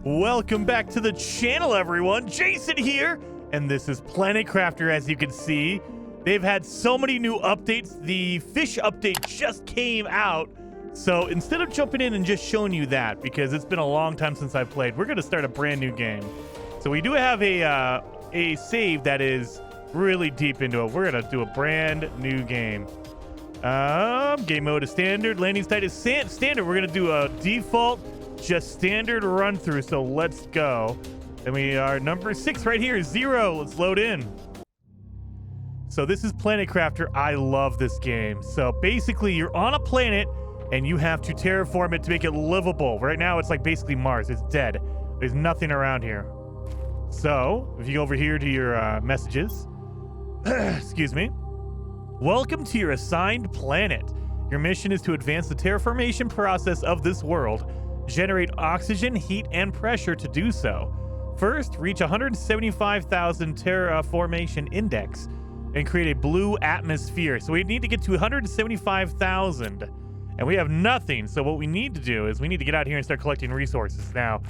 Welcome back to the channel, everyone. Jason here, and this is Planet Crafter. As you can see, they've had so many new updates. The fish update just came out, so instead of jumping in and just showing you that, because it's been a long time since I've played, we're going to start a brand new game. So we do have a save that is really deep into it. We're going to do a brand new game. Game mode is standard. Landing site is standard. We're going to do a default, just standard run through. So let's go. Then we are number 6 right here, 0. Let's load in. So this is Planet Crafter. I love this game. So basically you're on a planet and you have to terraform it to make it livable. Right now it's like basically Mars. It's dead. There's nothing around here. So if you go over here to your messages, excuse me. Welcome to your assigned planet. Your mission is to advance the terraformation process of this world. Generate oxygen, heat, and pressure to do so. First, reach 175,000 terraformation index and create a blue atmosphere. So we need to get to 175,000, and we have nothing. So what we need to do is we need to get out here and start collecting resources. Now,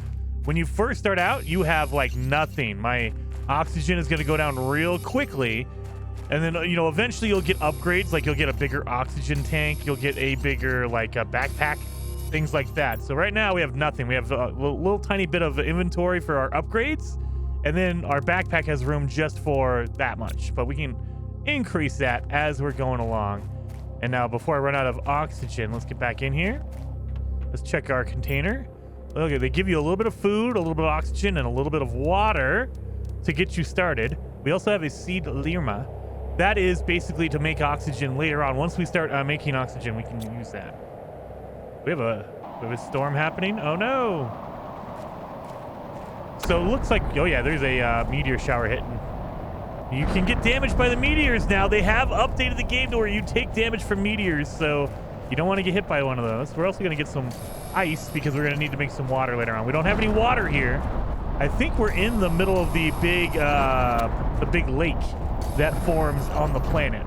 when you first start out, you have like nothing. My oxygen is going to go down real quickly. And then, you know, eventually you'll get upgrades, like you'll get a bigger oxygen tank, you'll get a bigger, like, a backpack, things like that. So right now we have nothing. We have a little tiny bit of inventory for our upgrades, and then our backpack has room just for that much. But we can increase that as we're going along. And now, before I run out of oxygen, let's get back in here. Let's check our container. Okay, they give you a little bit of food, a little bit of oxygen, and a little bit of water to get you started. We also have a seed lerma. That is basically to make oxygen later on. Once we start making oxygen, we can use that. We have a storm happening. Oh no! So it looks like, oh yeah, there's a meteor shower hitting. You can get damaged by the meteors now. They have updated the game to where you take damage from meteors, so you don't want to get hit by one of those. We're also going to get some ice because we're going to need to make some water later on. We don't have any water here. I think we're in the middle of the big lake that forms on the planet.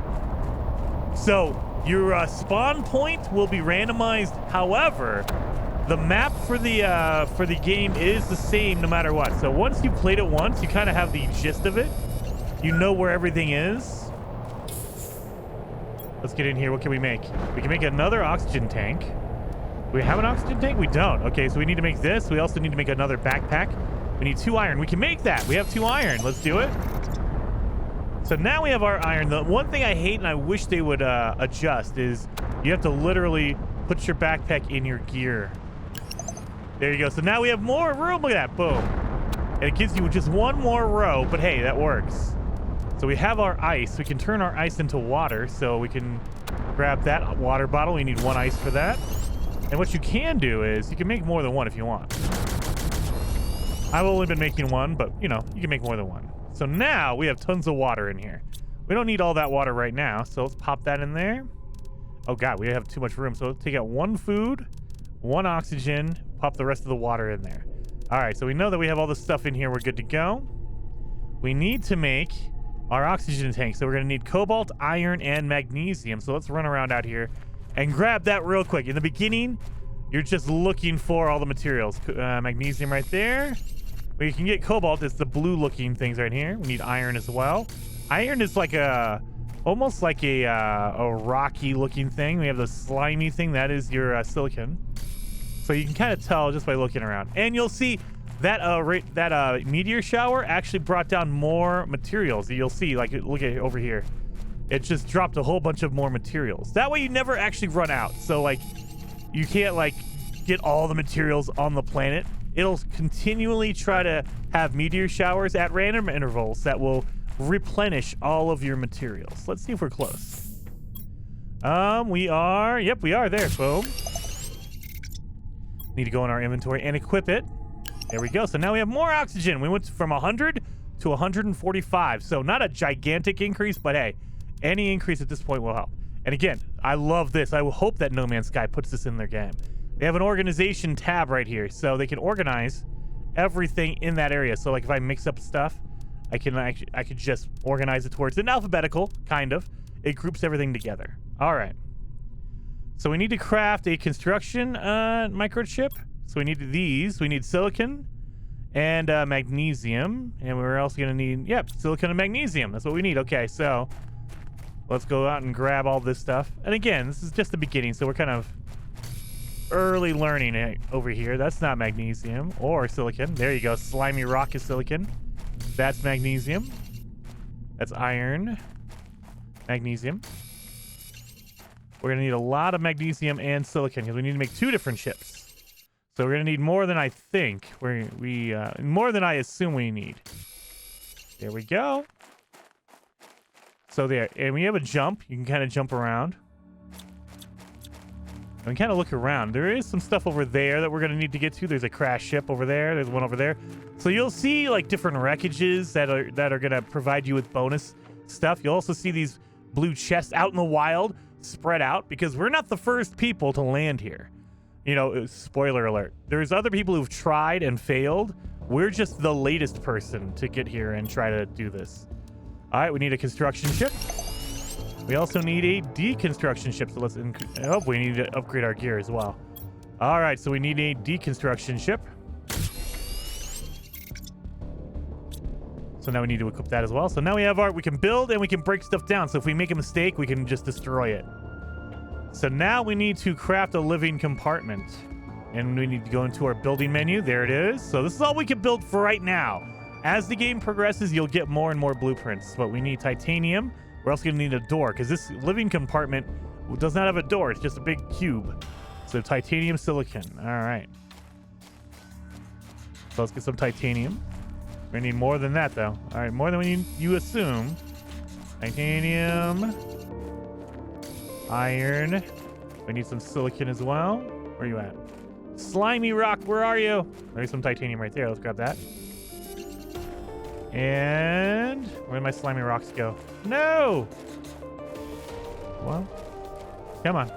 So your spawn point will be randomized. However, the map for the game is the same no matter what. So once you played it once, you kind of have the gist of it. You know where everything is. Let's get in here. What can we make? We can make another oxygen tank. We have an oxygen tank? We don't. Okay, so we need to make this. We also need to make another backpack. We need 2 iron. We can make that. We have 2 iron. Let's do it. So now we have our iron. The one thing I hate and I wish they would adjust is you have to literally put your backpack in your gear. There you go. So now we have more room. Look at that. Boom. And it gives you just one more row, but hey, that works. So we have our ice. We can turn our ice into water, so we can grab that water bottle. We need 1 ice for that. And what you can do is you can make more than 1 if you want. I've only been making 1, but you know, you can make more than 1. So now we have tons of water in here. We don't need all that water right now, so let's pop that in there. Oh god, we have too much room. So let's take out 1 food, 1 oxygen, pop the rest of the water in there. All right, so we know that we have all this stuff in here. We're good to go. We need to make our oxygen tank. So we're gonna need cobalt, iron, and magnesium. So let's run around out here and grab that real quick. In the beginning, you're just looking for all the materials. Magnesium right there. We can get cobalt. It's the blue looking things right here. We need iron as well. Iron is like almost like a rocky looking thing. We have the slimy thing. That is your silicon. So you can kind of tell just by looking around. And you'll see that meteor shower actually brought down more materials. You'll see, like, look at it over here. It just dropped a whole bunch of more materials. That way you never actually run out. So like, you can't like get all the materials on the planet. It'll continually try to have meteor showers at random intervals that will replenish all of your materials. Let's see if we're close. We are. Yep, we are there. Boom. Need to go in our inventory and equip it. There we go. So now we have more oxygen. We went from 100 to 145. So not a gigantic increase, but hey, any increase at this point will help. And again, I love this. I hope that No Man's Sky puts this in their game. They have an organization tab right here, so they can organize everything in that area. So like if I mix up stuff, I could just organize it towards an alphabetical, kind of. It groups everything together. All right. So we need to craft a construction microchip. So we need these. We need silicon. And magnesium. And we're also going to need, yep, silicon and magnesium. That's what we need. Okay, so let's go out and grab all this stuff. And again, this is just the beginning, so we're kind of early learning it over here. That's not magnesium or silicon. There you go. Slimy rock is silicon. That's magnesium. That's iron. Magnesium. We're going to need a lot of magnesium and silicon because we need to make 2 different chips. So we're going to need more than I think. More than I assume we need. There we go. So there. And we have a jump. You can kind of jump around. And we kind of look around. There is some stuff over there that we're going to need to get to. There's a crash ship over there. There's one over there. So you'll see like different wreckages that are going to provide you with bonus stuff. You'll also see these blue chests out in the wild spread out because we're not the first people to land here. You know, spoiler alert. There's other people who've tried and failed. We're just the latest person to get here and try to do this. All right, we need a construction ship. We also need a deconstruction ship, so let's we need to upgrade our gear as well. All right, so we need a deconstruction ship. So now we need to equip that as well. So now we have we can build and we can break stuff down. So if we make a mistake, we can just destroy it. So now we need to craft a living compartment. And we need to go into our building menu. There it is. So this is all we can build for right now. As the game progresses, you'll get more and more blueprints. But we need titanium. We're also going to need a door because this living compartment does not have a door. It's just a big cube. So titanium, silicon. All right. So let's get some titanium. We're going to need more than that, though. All right, more than you assume. Titanium. Iron. We need some silicon as well. Where are you at? Slimy rock, where are you? There's some titanium right there. Let's grab that. And where did my slimy rocks go? No! Well, come on.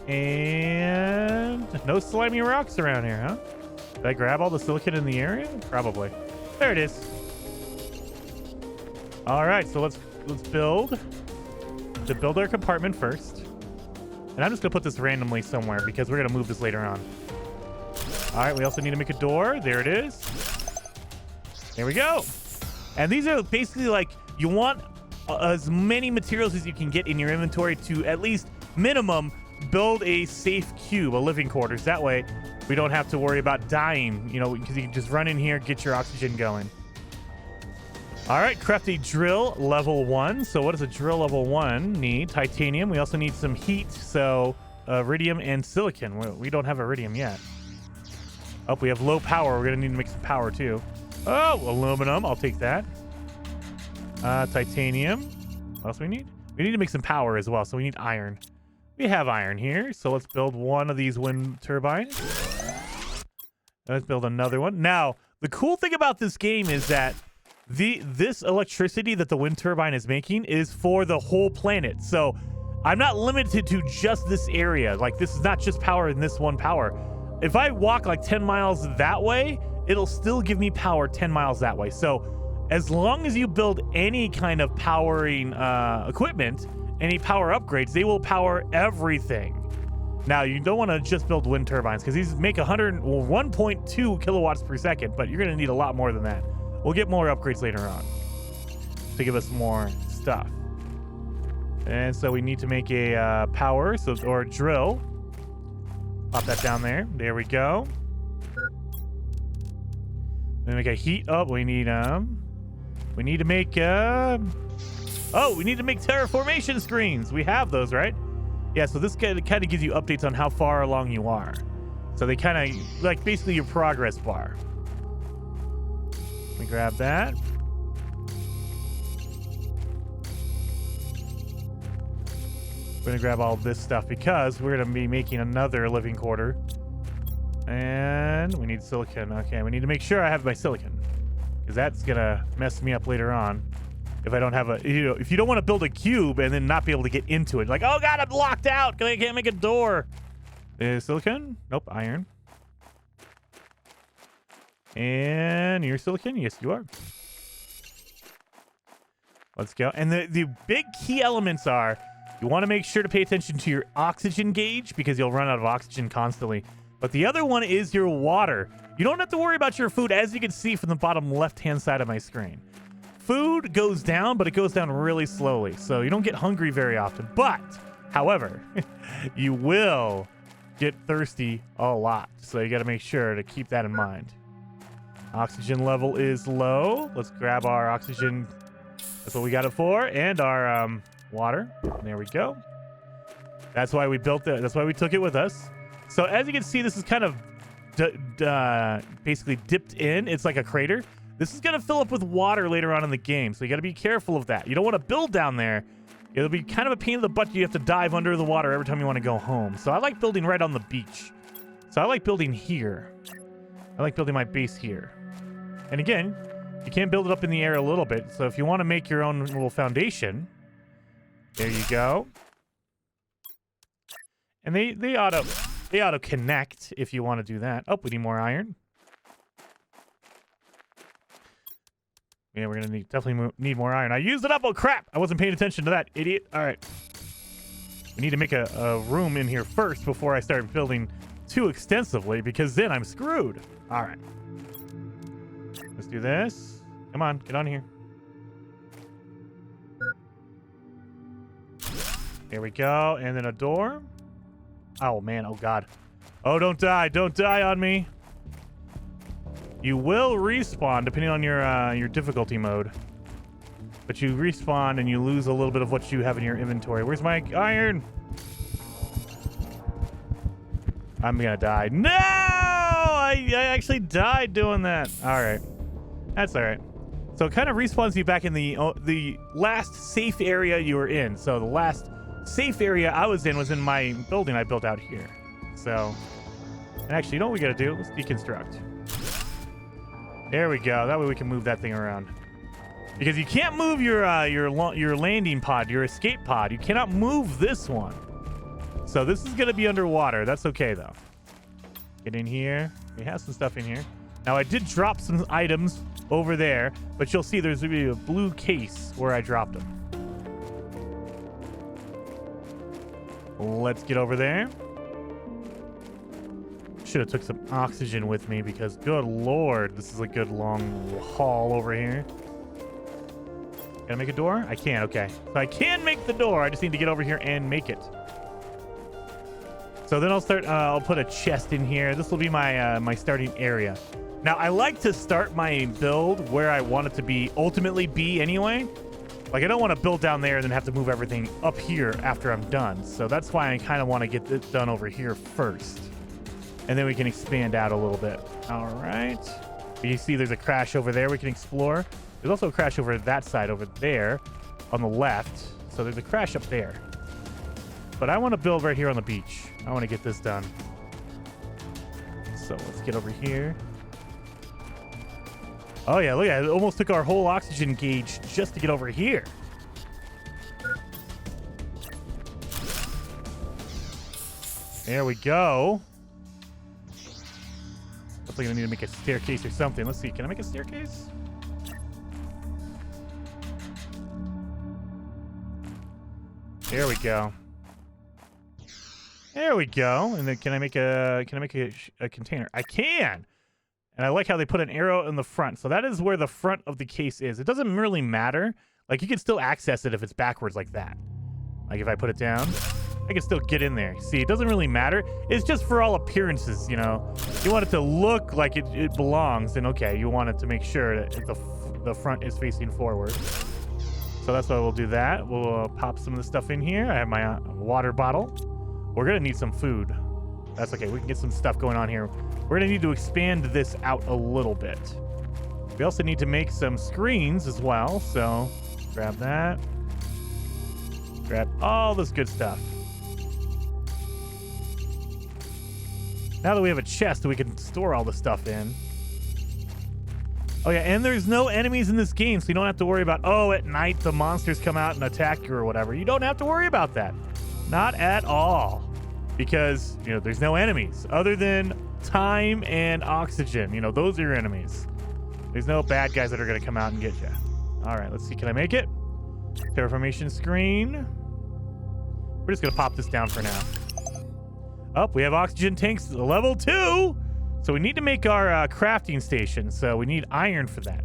And no slimy rocks around here, huh? Did I grab all the silicon in the area? Probably. There it is. All right, so let's build. To build our compartment first. And I'm just gonna put this randomly somewhere because we're gonna move this later on. All right, we also need to make a door. There it is. There we go. And these are basically like, you want as many materials as you can get in your inventory to at least minimum build a safe cube, a living quarters. That way we don't have to worry about dying, you know, because you can just run in here, get your oxygen going. All right, craft a drill level 1. So what does a drill level 1 need? Titanium. We also need some heat. So iridium and silicon. We don't have iridium yet. Oh, we have low power. We're going to need to make some power too. Oh, aluminum. I'll take that. Titanium. What else do we need? We need to make some power as well. So we need iron. We have iron here. So let's build one of these wind turbines. Let's build another one. Now, the cool thing about this game is that this electricity that the wind turbine is making is for the whole planet. So I'm not limited to just this area. Like, this is not just power in this one power. If I walk like 10 miles that way, it'll still give me power 10 miles that way. So as long as you build any kind of powering equipment, any power upgrades, they will power everything. Now, you don't want to just build wind turbines because these make 1.2 kilowatts per second, but you're going to need a lot more than that. We'll get more upgrades later on to give us more stuff. And so we need to make a power, or a drill. Pop that down there. There we go. Then make a heat up. We need to make we need to make terraformation screens. We have those, right? Yeah, so this kind of gives you updates on how far along you are. So they kind of like basically your progress bar. Let me grab that. We're gonna grab all this stuff because we're gonna be making another living quarter. And we need silicon. Okay, we need to make sure I have my silicon, because that's gonna mess me up later on if I don't have if you don't want to build a cube and then not be able to get into it. Like, oh god, I'm locked out. I can't make a door. Silicon? Nope, iron. And you're silicon? Yes, you are. Let's go. And the big key elements are, you want to make sure to pay attention to your oxygen gauge because you'll run out of oxygen constantly. But the other one is your water. You don't have to worry about your food, as you can see from the bottom left-hand side of my screen. Food goes down, but it goes down really slowly, so you don't get hungry very often. But, however, you will get thirsty a lot, so you got to make sure to keep that in mind. Oxygen level is low. Let's grab our oxygen. That's what we got it for, and our water. There we go. That's why we built it. That's why we took it with us. So as you can see, this is kind of basically dipped in. It's like a crater. This is going to fill up with water later on in the game, so you got to be careful of that. You don't want to build down there. It'll be kind of a pain in the butt. You have to dive under the water every time you want to go home. So I like building right on the beach. So I like building here. I like building my base here. And again, you can build it up in the air a little bit. So if you want to make your own little foundation, there you go. And they auto connect if you want to do that. Oh, we need more iron. Yeah, we're gonna definitely need more iron. I used it up. Oh crap! I wasn't paying attention to that, idiot. All right, we need to make a room in here first before I start building too extensively, because then I'm screwed. All right, let's do this. Come on, get on here. There we go, and then a door. Oh man, oh god. Oh, don't die on me. You will respawn depending on your difficulty mode. But you respawn and you lose a little bit of what you have in your inventory. Where's my iron? I'm gonna die. No! I actually died doing that. Alright. That's alright. So it kind of respawns you back in the last safe area you were in. So the last safe area I was in my building I built out here. So, and actually, you know what we gotta do? Let's deconstruct. There we go. That way we can move that thing around. Because you can't move your landing pod, your escape pod. You cannot move this one. So this is going to be underwater. That's okay, though. Get in here. We have some stuff in here. Now, I did drop some items over there, but you'll see there's going to be a blue case where I dropped them. Let's get over there. Should have took some oxygen with me because good lord, this is a good long haul over here. Can I make a door? I can. Okay, so I can make the door. I just need to get over here and make it. So then I'll start. I'll put a chest in here. This will be my my starting area. Now I like to start my build where I want it to be ultimately be anyway. Like I don't want to build down there and then have to move everything up here after I'm done. So that's why I kind of want to get this done over here first. And then we can expand out a little bit. All right. You see there's a crash over there we can explore. There's also a crash over that side over there on the left. So there's a crash up there. But I want to build right here on the beach. I want to get this done. So let's get over here. Oh yeah, look at it. It almost took our whole oxygen gauge just to get over here. There we go. Looks like I need to make a staircase or something. Let's see. Can I make a staircase? There we go. There we go. And then can I make a container? I can. And I like how they put an arrow in the front. So that is where the front of the case is. It doesn't really matter. Like you can still access it if it's backwards like that. Like if I put it down, I can still get in there. See, it doesn't really matter. It's just for all appearances, you know. You want it to look like it belongs, then okay, you want it to make sure that the front is facing forward. So that's why we'll do that. We'll pop some of the stuff in here. I have my water bottle. We're gonna need some food. That's okay, we can get some stuff going on here. We're gonna need to expand this out a little bit. We also need to make some screens as well, so grab that. Grab all this good stuff. Now that we have a chest, we can store all the stuff in. Oh yeah, and there's no enemies in this game, so you don't have to worry about, oh, at night the monsters come out and attack you or whatever. You don't have to worry about that. Not at all. Because, you know, there's no enemies other than time and oxygen. You know, those are your enemies. There's no bad guys that are going to come out and get you. All right, let's see. Can I make it? Terraformation screen. We're just going to pop this down for now. Oh, we have oxygen tanks level 2. So we need to make our crafting station. So we need iron for that.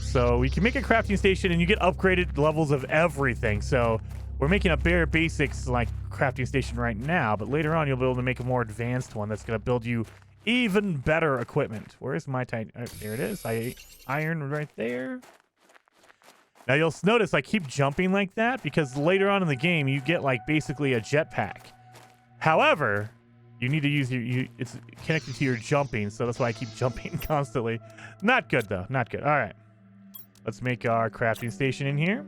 So we can make a crafting station and you get upgraded levels of everything. So we're making a bare basics like crafting station right now, but later on you'll be able to make a more advanced one that's going to build you even better equipment. Where's my tiny... there it is. Iron right there. Now you'll notice I keep jumping like that because later on in the game you get like basically a jetpack. However, you need to use it's connected to your jumping, so that's why I keep jumping constantly. Not good though, not good. All right. Let's make our crafting station in here.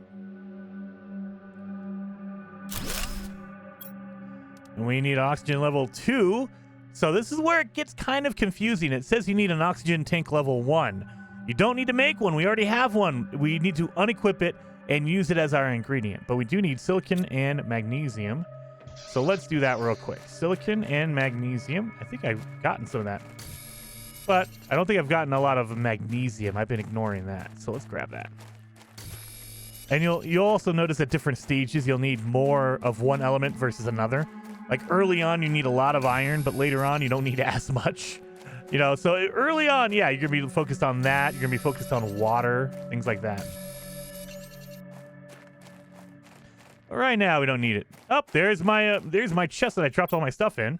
And we need oxygen level 2. So this is where it gets kind of confusing. It says you need an oxygen tank level 1. You don't need to make one. We already have one. We need to unequip it and use it as our ingredient. But we do need silicon and magnesium. So let's do that real quick. Silicon and magnesium. I think I've gotten some of that. But I don't think I've gotten a lot of magnesium. I've been ignoring that. So let's grab that. And you'll also notice at different stages you'll need more of one element versus another. Like early on you need a lot of iron, but later on you don't need as much. You know, so early on, yeah, you're going to be focused on that. You're going to be focused on water, things like that. But right now we don't need it. Oh, there's my chest that I dropped all my stuff in.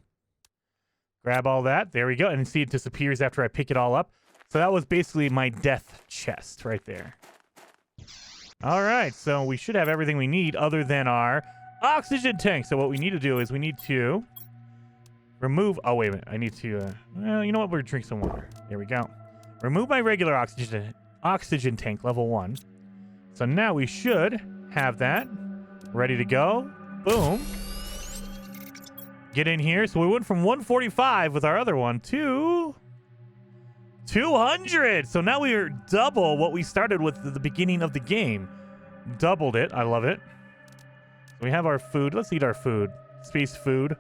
Grab all that. There we go. And see it disappears after I pick it all up. So that was basically my death chest right there. All right. So we should have everything we need other than our oxygen tank. So what we need to do is we need to remove... Oh, wait a minute. I need to... well, you know what? We're going to drink some water. There we go. Remove my regular oxygen tank, level 1. So now we should have that ready to go. Boom. Get in here. So we went from 145 with our other one to 200. So now we are double what we started with at the beginning of the game. Doubled it. I love it. So we have our food. Let's eat our food. Space food.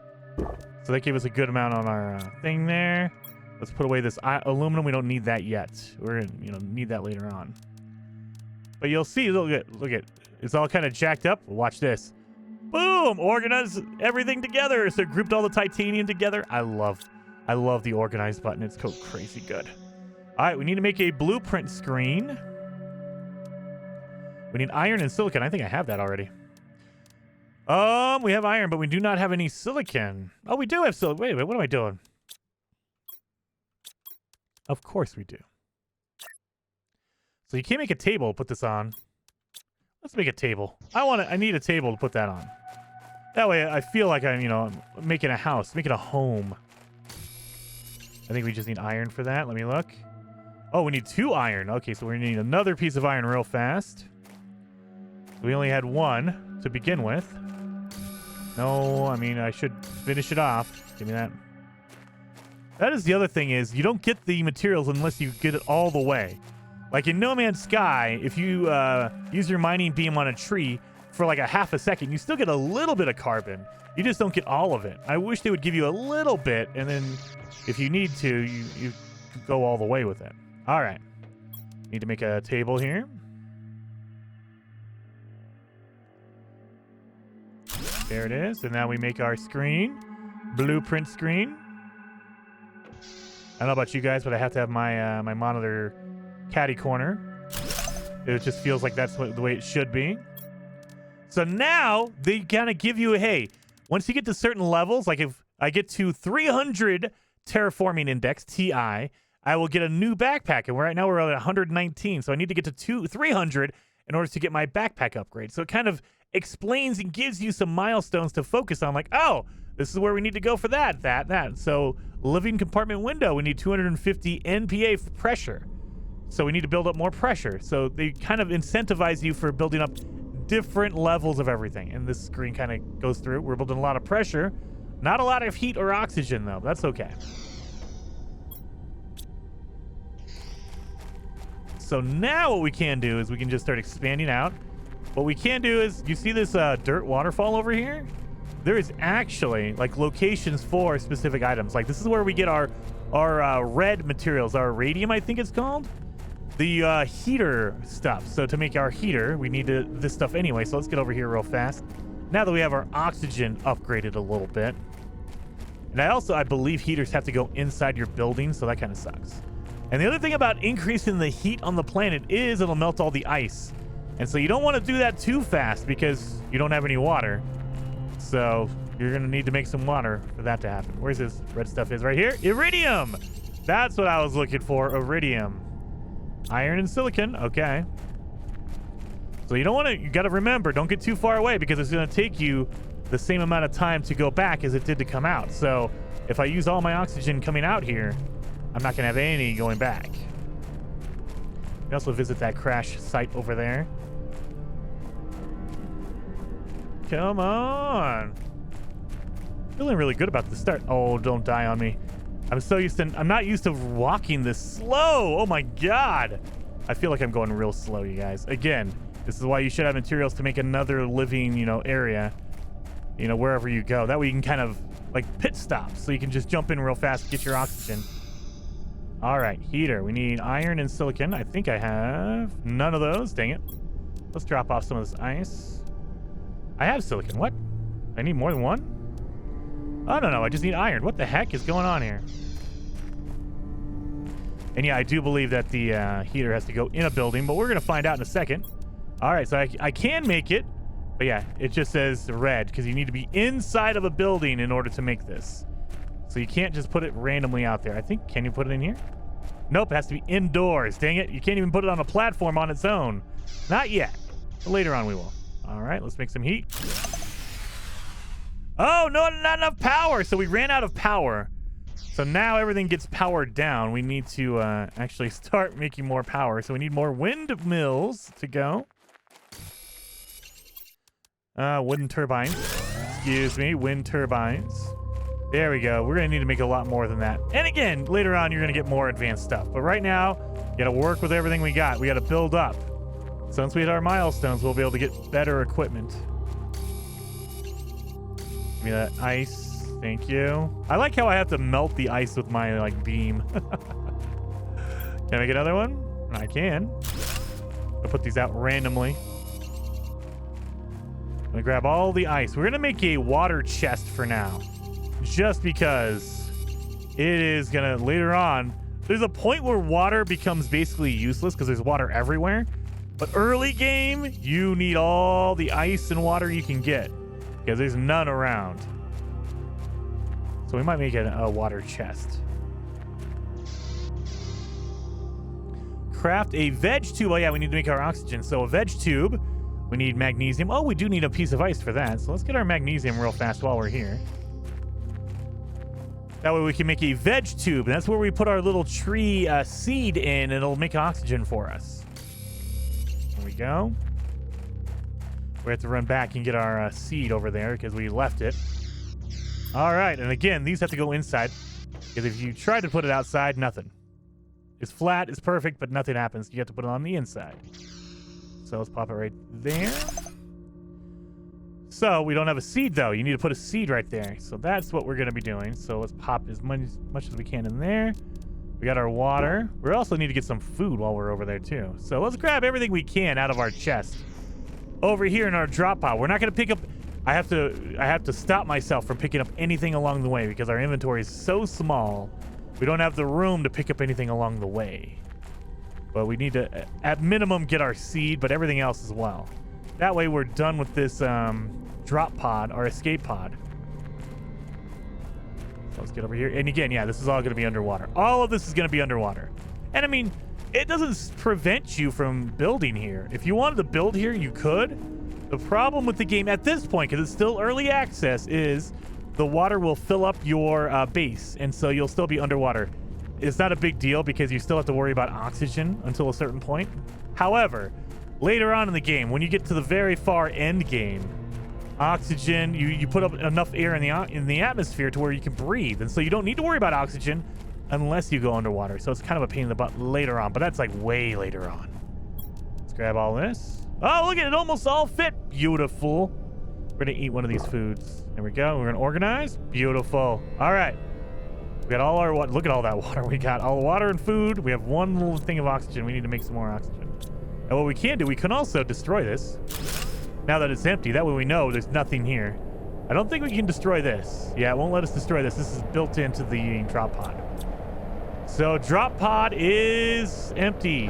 So that gave us a good amount on our thing there. Let's put away this aluminum. We don't need that yet. We're gonna, need that later on. But you'll see. Look at. It's all kind of jacked up. Watch this. Boom! Organize everything together. So it grouped all the titanium together. I love the organize button. It's so crazy good. All right, we need to make a blueprint screen. We need iron and silicon. I think I have that already. We have iron, but we do not have any silicon. Oh, we do have silicon. Wait, what am I doing? Of course we do. So you can't make a table, put this on. Let's make a table. I need a table to put that on. That way I feel like I'm, making a house, making a home. I think we just need iron for that. Let me look. Oh, we need 2 iron. Okay, so we need another piece of iron real fast. We only had 1 to begin with. No, I should finish it off. Give me that. That is the other thing is you don't get the materials unless you get it all the way. Like in No Man's Sky, if you use your mining beam on a tree for like a half a second, you still get a little bit of carbon. You just don't get all of it. I wish they would give you a little bit, and then if you need to, you go all the way with it. All right. Need to make a table here. There it is. And now we make our screen. Blueprint screen. I don't know about you guys, but I have to have my my monitor catty corner. It just feels like that's the way it should be. So now they kind of give you a, hey, once you get to certain levels, like if I get to 300 terraforming index, TI, I will get a new backpack. And right now we're at 119. So I need to get to 300 in order to get my backpack upgrade. So it kind of explains and gives you some milestones to focus on, like, oh, this is where we need to go for that. So living compartment window, we need 250 NPA for pressure. So we need to build up more pressure. So they kind of incentivize you for building up different levels of everything. And this screen kind of goes through. We're building a lot of pressure. Not a lot of heat or oxygen, though. That's okay. So now what we can do is we can just start expanding out. What we can do is, you see this dirt waterfall over here? There is actually like locations for specific items. Like this is where we get our red materials, our radium, I think it's called. The heater stuff. So to make our heater, we need this stuff anyway. So let's get over here real fast. Now that we have our oxygen upgraded a little bit. And I believe heaters have to go inside your building, so that kind of sucks. And the other thing about increasing the heat on the planet is it'll melt all the ice. And so you don't want to do that too fast because you don't have any water. So you're going to need to make some water for that to happen. Where's this red stuff is? Right here. Iridium. That's what I was looking for. Iridium. Iron and silicon. Okay. So you got to remember, don't get too far away because it's going to take you the same amount of time to go back as it did to come out. So if I use all my oxygen coming out here, I'm not going to have any going back. You can also visit that crash site over there. Come on. Feeling really good about the start. Oh, don't die on me. I'm not used to walking this slow. Oh my God. I feel like I'm going real slow, you guys. Again, this is why you should have materials to make another living, area, wherever you go. That way you can kind of like pit stop so you can just jump in real fast, get your oxygen. All right, heater. We need iron and silicon. I think I have none of those. Dang it. Let's drop off some of this ice. I have silicon. What? I need more than one? Oh, no. I just need iron. What the heck is going on here? And yeah, I do believe that the heater has to go in a building, but we're going to find out in a second. All right, so I can make it. But yeah, it just says red because you need to be inside of a building in order to make this. So you can't just put it randomly out there. Can you put it in here? Nope, it has to be indoors. Dang it. You can't even put it on a platform on its own. Not yet. But later on we will. All right, let's make some heat. Oh, no, not enough power. So we ran out of power. So now everything gets powered down. We need to actually start making more power. So we need more windmills to go. Wooden turbines. Excuse me, wind turbines. There we go. We're going to need to make a lot more than that. And again, later on, you're going to get more advanced stuff. But right now, you got to work with everything we got. We got to build up. So once we hit our milestones, we'll be able to get better equipment. Give me that ice. Thank you. I like how I have to melt the ice with my, beam. Can I make another one? I can. I'll put these out randomly. I'm going to grab all the ice. We're going to make a water chest for now. Just because it is going to, later on, there's a point where water becomes basically useless because there's water everywhere. But early game, you need all the ice and water you can get because there's none around. So we might make it a water chest. Craft a veg tube. Oh yeah, we need to make our oxygen. So a veg tube. We need magnesium. Oh, we do need a piece of ice for that. So let's get our magnesium real fast while we're here. That way we can make a veg tube. And that's where we put our little tree seed in. And it'll make oxygen for us. There we go. We have to run back and get our seed over there because we left it. All right. And again, these have to go inside. Because if you try to put it outside, nothing. It's flat. It's perfect, but nothing happens. You have to put it on the inside. So let's pop it right there. So we don't have a seed, though. You need to put a seed right there. So that's what we're going to be doing. So let's pop as much as we can in there. We got our water. We also need to get some food while we're over there, too. So let's grab everything we can out of our chest. Over here in our drop pod. We're not going to pick up... I have to stop myself from picking up anything along the way because our inventory is so small. We don't have the room to pick up anything along the way. But we need to, at minimum, get our seed, but everything else as well. That way we're done with this drop pod, or escape pod. So let's get over here. And again, yeah, this is all going to be underwater. All of this is going to be underwater. And I mean, it doesn't prevent you from building here. If you wanted to build here, you could. The problem with the game at this point, because it's still early access, is the water will fill up your base, and so you'll still be underwater. It's not a big deal because you still have to worry about oxygen until a certain point. However, later on in the game, when you get to the very far end game, oxygen, you put up enough air in the atmosphere to where you can breathe, and so you don't need to worry about oxygen unless you go underwater. So it's kind of a pain in the butt later on, but that's like way later on. Let's grab all this. Oh, look at it, almost all fit. Beautiful. We're gonna eat one of these foods. There we go. We're gonna organize. Beautiful. All right. We got all our water. Look at all that water we got. All the water and food. We have one little thing of oxygen. We need to make some more oxygen. And what we can do, we can also destroy this now that it's empty. That way we know there's nothing here. I don't think we can destroy this. Yeah, it won't let us destroy this. This is built into the drop pod. So drop pod is empty.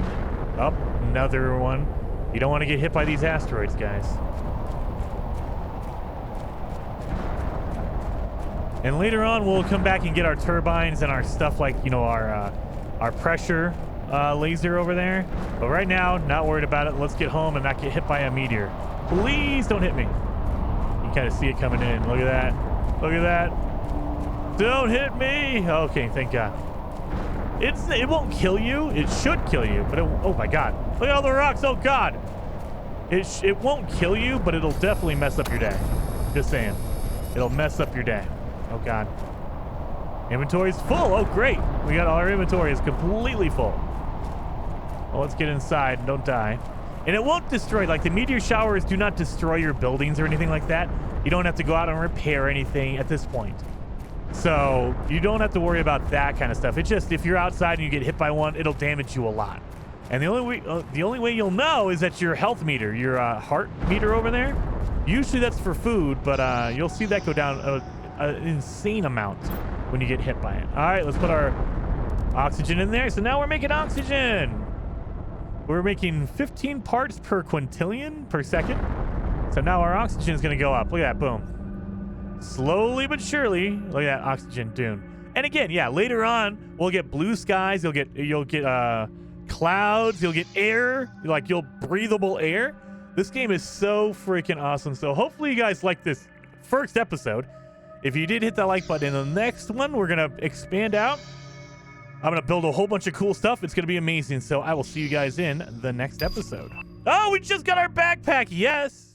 Oh, another one. You don't want to get hit by these asteroids, guys. And later on, we'll come back and get our turbines and our stuff like, you know, our pressure laser over there. But right now, not worried about it. Let's get home and not get hit by a meteor. Please don't hit me. You kind of see it coming in. Look at that. Look at that. Don't hit me. Okay, thank God. It won't kill you. It should kill you, but oh my God. Look at all the rocks. Oh God. It won't kill you, but it'll definitely mess up your day. Just saying. It'll mess up your day. Oh God. Inventory's full. Oh great. We got our inventory is completely full. Well, let's get inside and don't die. And it won't destroy, like the meteor showers do not destroy your buildings or anything like that. You don't have to go out and repair anything at this point. So you don't have to worry about that kind of stuff. It's just if you're outside and you get hit by one, it'll damage you a lot. And the only way you'll know is that your health meter, your heart meter over there, usually that's for food, but you'll see that go down an insane amount when you get hit by it. All right, let's put our oxygen in there. So now we're making oxygen. We're making 15 parts per quintillion per second. So now our oxygen is going to go up. Look at that, boom. Slowly but surely, look at that oxygen dune. And again, yeah, later on, we'll get blue skies. You'll get clouds. You'll get air, like you'll breathable air. This game is so freaking awesome. So hopefully you guys like this first episode. If you did, hit that like button. In the next one, we're going to expand out. I'm going to build a whole bunch of cool stuff. It's going to be amazing. So I will see you guys in the next episode. Oh, we just got our backpack. Yes.